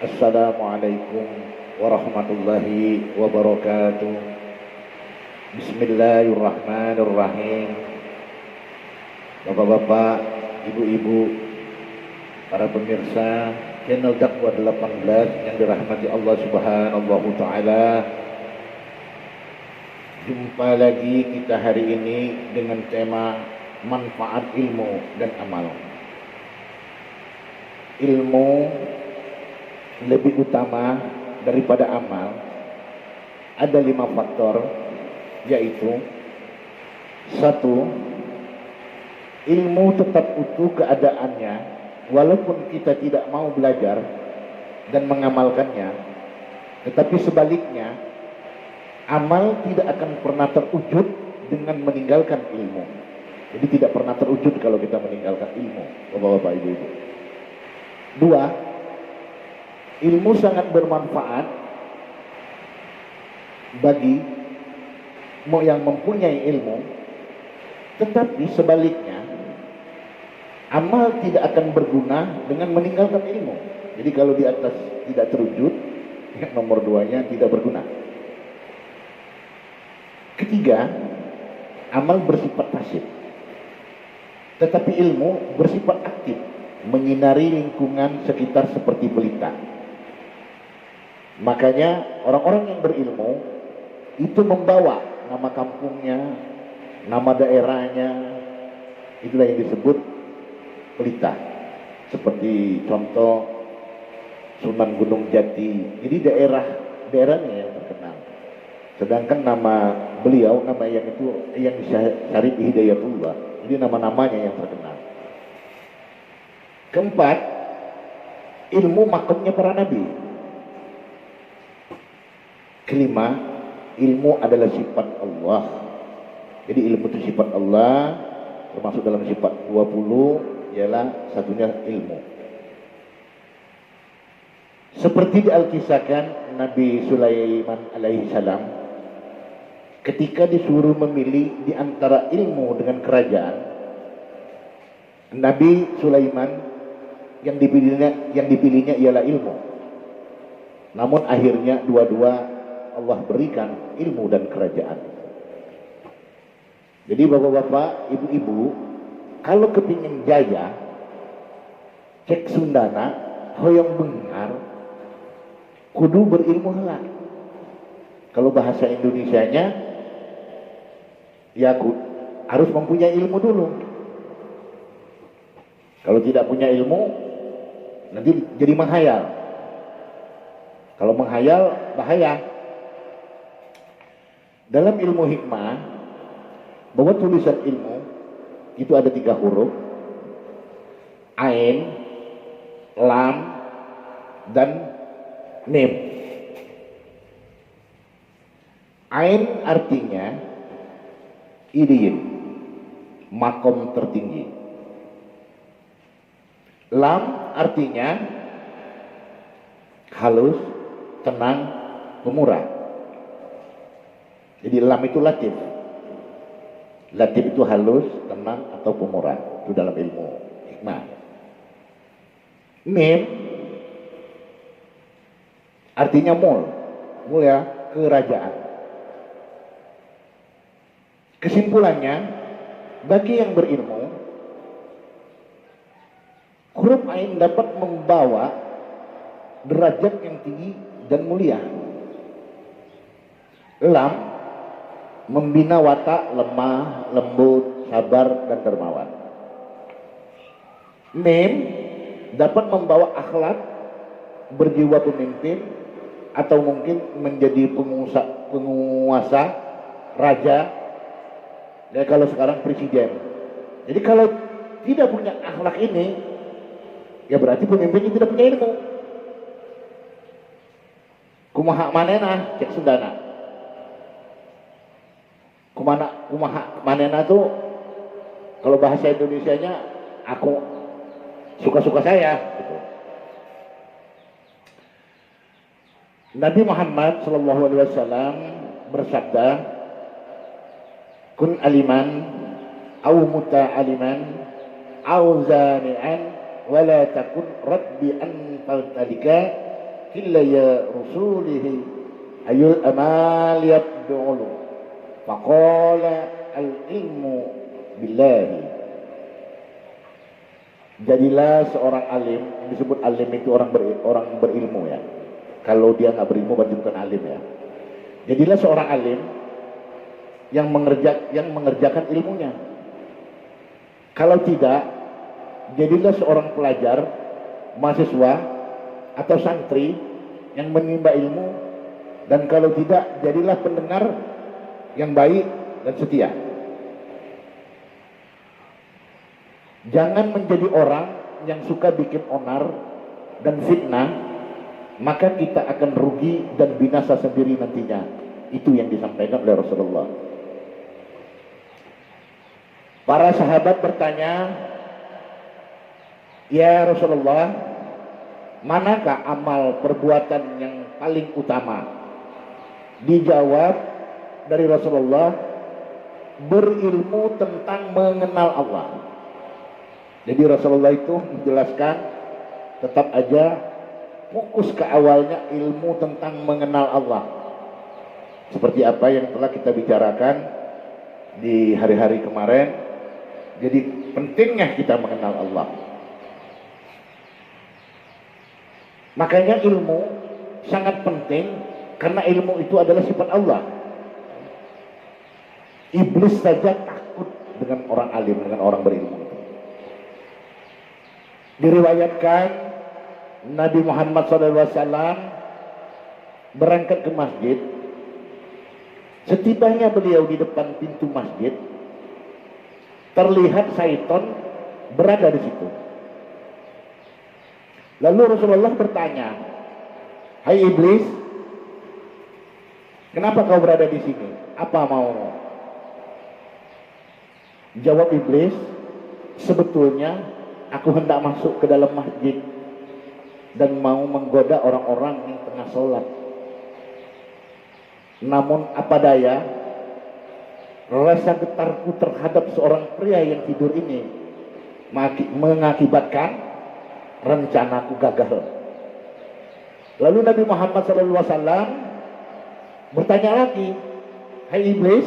Assalamualaikum warahmatullahi wabarakatuh. Bismillahirrahmanirrahim. Bapak-bapak, ibu-ibu, para pemirsa channel Dakwah 18 yang dirahmati Allah Subhanahu wa taala. Jumpa lagi kita hari ini dengan tema manfaat ilmu dan amal. Ilmu lebih utama daripada amal. Ada 5 faktor, yaitu 1. Ilmu tetap utuh keadaannya walaupun kita tidak mau belajar dan mengamalkannya. Tetapi sebaliknya, amal tidak akan pernah terwujud dengan meninggalkan ilmu. Jadi tidak pernah terwujud kalau kita meninggalkan ilmu, bapak-bapak, ibu-ibu. 2. Ilmu sangat bermanfaat bagi yang mempunyai ilmu, tetapi sebaliknya amal tidak akan berguna dengan meninggalkan ilmu. Jadi kalau di atas tidak terwujud, yang nomor 2-nya tidak berguna. Ketiga, amal bersifat pasif, tetapi ilmu bersifat aktif, menyinari lingkungan sekitar seperti pelita. Makanya orang-orang yang berilmu itu membawa nama kampungnya, nama daerahnya, itulah yang disebut pelita. Seperti contoh Sunan Gunung Jati, jadi daerahnya yang terkenal. Sedangkan nama beliau, nama yang itu yang Syarif Hidayatullah, jadi nama-namanya yang terkenal. Keempat, ilmu makamnya para nabi. Kelima, ilmu adalah sifat Allah. Jadi ilmu itu sifat Allah, termasuk dalam sifat 20 ialah satunya ilmu. Seperti dialkisahkan Nabi Sulaiman alaihi salam ketika disuruh memilih di antara ilmu dengan kerajaan, Nabi Sulaiman yang dipilihnya ialah ilmu. Namun akhirnya dua-dua Allah berikan ilmu dan kerajaan. Jadi bapak-bapak, ibu-ibu, kalau kepingin jaya, cek Sundana, hoyong bengar, kudu berilmu heula. Kalau bahasa Indonesianya, ya harus mempunyai ilmu dulu. Kalau tidak punya ilmu, nanti jadi menghayal. Kalau menghayal, bahaya. Dalam ilmu hikmah, bahwa tulisan ilmu itu ada 3 huruf, ain, lam, dan mim. Ain artinya idin, makom tertinggi. Lam artinya halus, tenang, pemurah. Jadi lam itu latif. Latif itu halus, tenang, atau pemurah. Itu dalam ilmu hikmah. Mim artinya mul. Mul ya, kerajaan. Kesimpulannya, bagi yang berilmu, huruf ain dapat membawa derajat yang tinggi dan mulia. Lam membina watak lemah, lembut, sabar, dan dermawan. Mim dapat membawa akhlak, berjiwa pemimpin, atau mungkin menjadi penguasa, raja, ya kalau sekarang presiden. Jadi kalau tidak punya akhlak ini, ya berarti pemimpinnya tidak punya ilmu. Kumaha manena cek Sundana. Kumaha manena tuh kalau bahasa Indonesianya aku suka-suka saya gitu. Nabi Muhammad SAW bersabda, kun aliman au muta'aliman au zani'an wala takun rabbi an faltalika killaya rusulihi ayul amal yabdulu faqala al-ilmu billahi. Jadilah seorang alim. Yang disebut alim itu orang berilmu ya. Kalau dia nggak berilmu berarti bukan alim ya. Jadilah seorang alim yang mengerjakan ilmunya. Kalau tidak, jadilah seorang pelajar, mahasiswa atau santri yang menimba ilmu, dan kalau tidak, jadilah pendengar yang baik dan setia. Jangan menjadi orang yang suka bikin onar dan fitnah, maka kita akan rugi dan binasa sendiri nantinya. Itu yang disampaikan oleh Rasulullah. Para sahabat bertanya, "Ya Rasulullah, manakah amal perbuatan yang paling utama?" Dijawab dari Rasulullah, berilmu tentang mengenal Allah. Jadi Rasulullah itu menjelaskan, tetap aja fokus ke awalnya ilmu tentang mengenal Allah. Seperti apa yang telah kita bicarakan di hari-hari kemarin. Jadi pentingnya kita mengenal Allah. Makanya ilmu sangat penting, karena ilmu itu adalah sifat Allah. Iblis saja takut dengan orang alim, dengan orang berilmu. Diriwayatkan Nabi Muhammad SAW berangkat ke masjid. Setibanya beliau di depan pintu masjid, terlihat syaitan berada di situ. Lalu Rasulullah bertanya, "Hai iblis, kenapa kau berada di sini? Apa maumu?" Jawab iblis, "Sebetulnya aku hendak masuk ke dalam masjid dan mau menggoda orang-orang yang tengah sholat. Namun apa daya, rasa getarku terhadap seorang pria yang tidur ini mengakibatkan rencanaku gagal." Lalu Nabi Muhammad SAW bertanya lagi, "Hai iblis,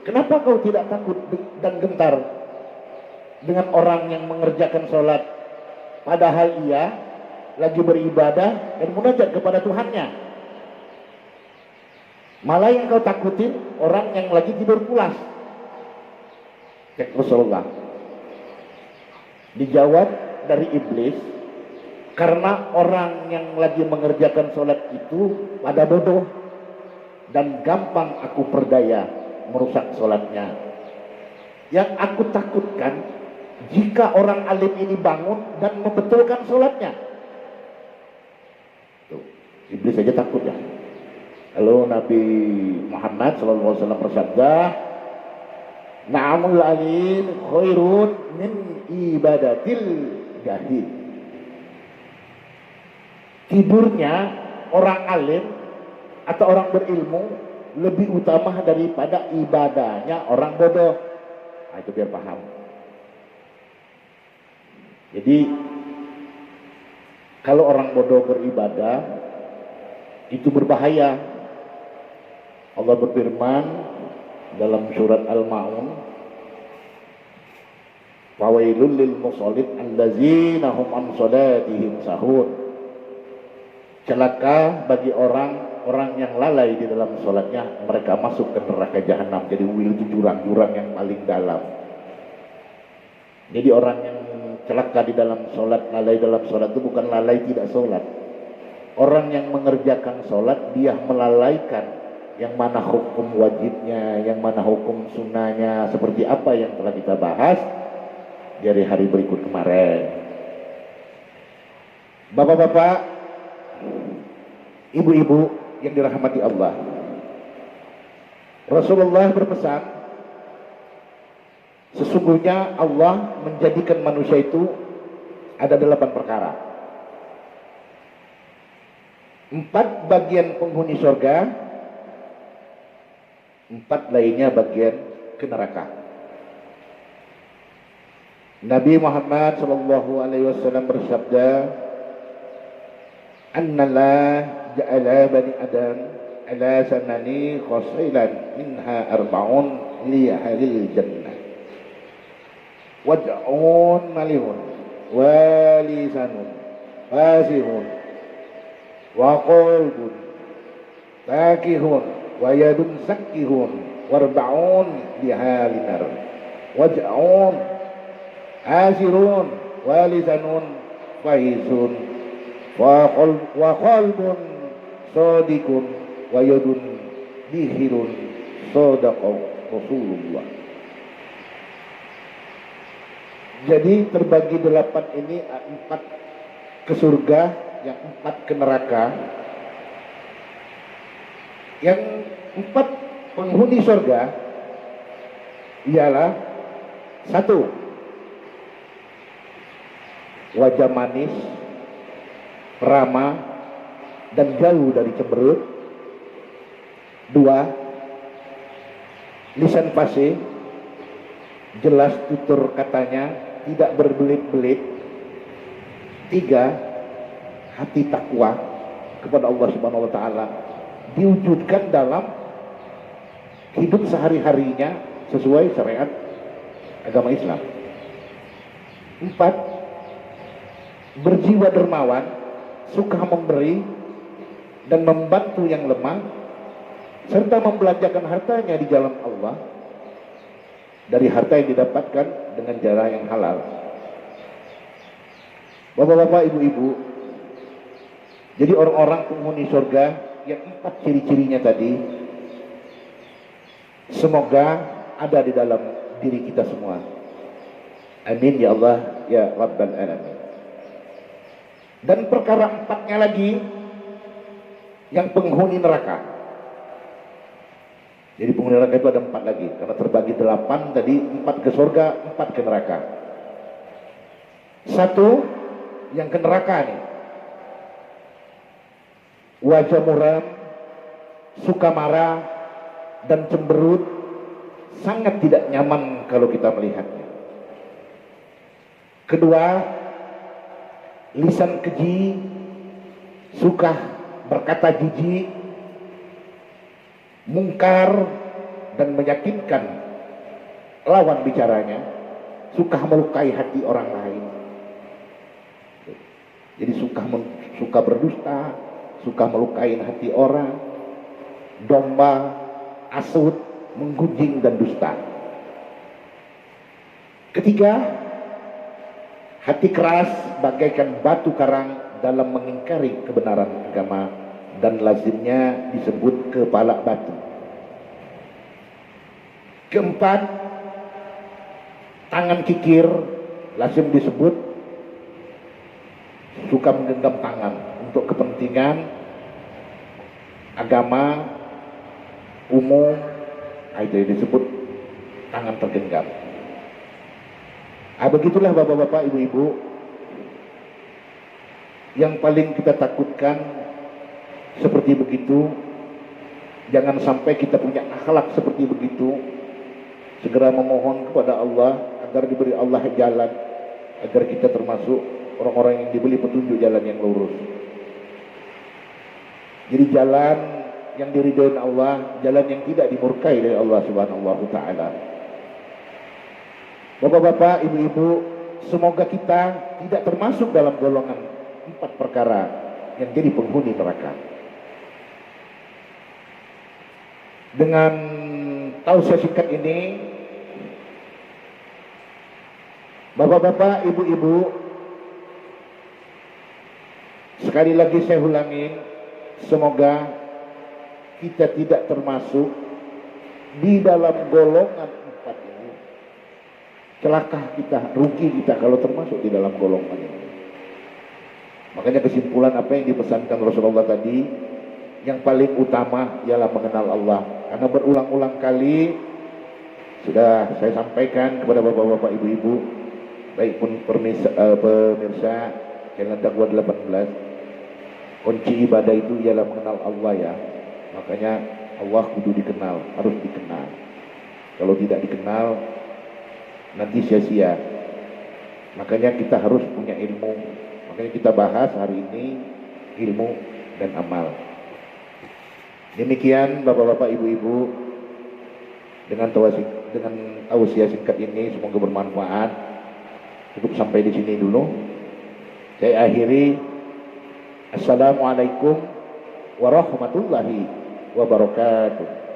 kenapa kau tidak takut dan gentar dengan orang yang mengerjakan sholat, padahal ia lagi beribadah dan munajat kepada Tuhannya? Malah yang kau takutin orang yang lagi tidur pulas." Cek Rasulullah. Dijawab dari iblis, "Karena orang yang lagi mengerjakan sholat itu pada bodoh dan gampang aku perdaya merusak sholatnya. Yang aku takutkan jika orang alim ini bangun dan membetulkan sholatnya." Tuh, iblis saja takut ya. Lalu Nabi Muhammad SAW bersabda, "Na'amul alim khairun min ibadatil jahil." Tidurnya orang alim atau orang berilmu lebih utama daripada ibadahnya orang bodoh. Nah, itu biar paham. Jadi kalau orang bodoh beribadah itu berbahaya. Allah berfirman dalam surat Al-Ma'un, "Fawailul lil musallin allazina hum an salatihim sahun." Celaka bagi orang yang lalai di dalam sholatnya, mereka masuk ke neraka jahanam. Jadi wil itu jurang yang paling dalam. Jadi orang yang celaka di dalam sholat, lalai dalam sholat itu bukan lalai tidak sholat. Orang yang mengerjakan sholat, dia melalaikan yang mana hukum wajibnya, yang mana hukum sunnahnya, seperti apa yang telah kita bahas dari hari berikut kemarin. Bapak-bapak, ibu-ibu yang dirahmati Allah, Rasulullah berpesan, sesungguhnya Allah menjadikan manusia itu ada 8 perkara. 4 bagian penghuni surga, 4 lainnya bagian ke neraka. Nabi Muhammad SAW bersabda, Annalah ja'ala bani Adam ala sanani khasilan minha arba'un li ahlil jannah waj'un malihun walisanun fasihun wa qalbun takihun wa yadun sakihun warba'un li halinar waj'un asirun walisanun fahisun wa qalbun sadiqun wa yadun bihirun sadaqa Rasulullah. Jadi terbagi 8 ini, 4 ke surga, yang 4 ke neraka. Yang 4 penghuni surga ialah 1, wajah manis, ramah dan jauh dari cemberut. 2, lisan fasih, jelas tutur katanya, tidak berbelit-belit. 3, hati takwa kepada Allah Subhanahu wa taala diwujudkan dalam hidup sehari-harinya sesuai syariat agama Islam. 4, berjiwa dermawan, suka memberi dan membantu yang lemah, serta membelanjakan hartanya di jalan Allah dari harta yang didapatkan dengan cara yang halal. Bapak-bapak, ibu-ibu, jadi orang-orang penghuni surga yang 4 ciri-cirinya tadi semoga ada di dalam diri kita semua. Amin ya Allah ya Rabbal Alamin. Dan perkara 4-nya lagi yang penghuni neraka. Jadi penghuni neraka itu ada 4 lagi, karena terbagi 8 tadi, 4 ke surga, 4 ke neraka. 1 yang ke neraka nih, wajah muram, suka marah dan cemberut, sangat tidak nyaman kalau kita melihatnya. Kedua, lisan keji, suka berkata jijik, mungkar dan meyakinkan lawan bicaranya, suka melukai hati orang lain. Jadi suka berdusta, suka melukai hati orang, domba, asut, menggunjing dan dusta. Ketiga, hati keras bagaikan batu karang dalam mengingkari kebenaran agama dan lazimnya disebut kepala batu. Keempat, tangan kikir, lazim disebut suka menggenggam tangan untuk kepentingan agama umum, itu disebut tangan tergenggam. Begitulah bapak-bapak, ibu-ibu, yang paling kita takutkan seperti begitu. Jangan sampai kita punya akhlak seperti begitu. Segera memohon kepada Allah agar diberi Allah jalan, agar kita termasuk orang-orang yang diberi petunjuk jalan yang lurus. Jadi jalan yang diridhoi Allah, jalan yang tidak dimurkai dari Allah Subhanahu wa taala. Bapak-bapak, ibu-ibu, semoga kita tidak termasuk dalam golongan 4 perkara yang jadi penghuni neraka. Dengan tausiah singkat ini, bapak-bapak, ibu-ibu, sekali lagi saya ulangi, semoga kita tidak termasuk di dalam golongan 4 ini. Celaka kita, rugi kita kalau termasuk di dalam golongan ini. Makanya kesimpulan apa yang dipesankan Rasulullah tadi, yang paling utama ialah mengenal Allah. Karena berulang-ulang kali sudah saya sampaikan kepada bapak-bapak, ibu-ibu, baik pun pemirsa channel Dakwah 18, kunci ibadah itu ialah mengenal Allah ya. Makanya Allah kudu dikenal, harus dikenal. Kalau tidak dikenal, nanti sia-sia. Makanya kita harus punya ilmu. Makanya kita bahas hari ini ilmu dan amal. Demikian bapak-bapak, ibu-ibu, dengan tausiah singkat ini semoga bermanfaat. Cukup sampai di sini dulu. Saya akhiri. Assalamualaikum warahmatullahi wabarakatuh.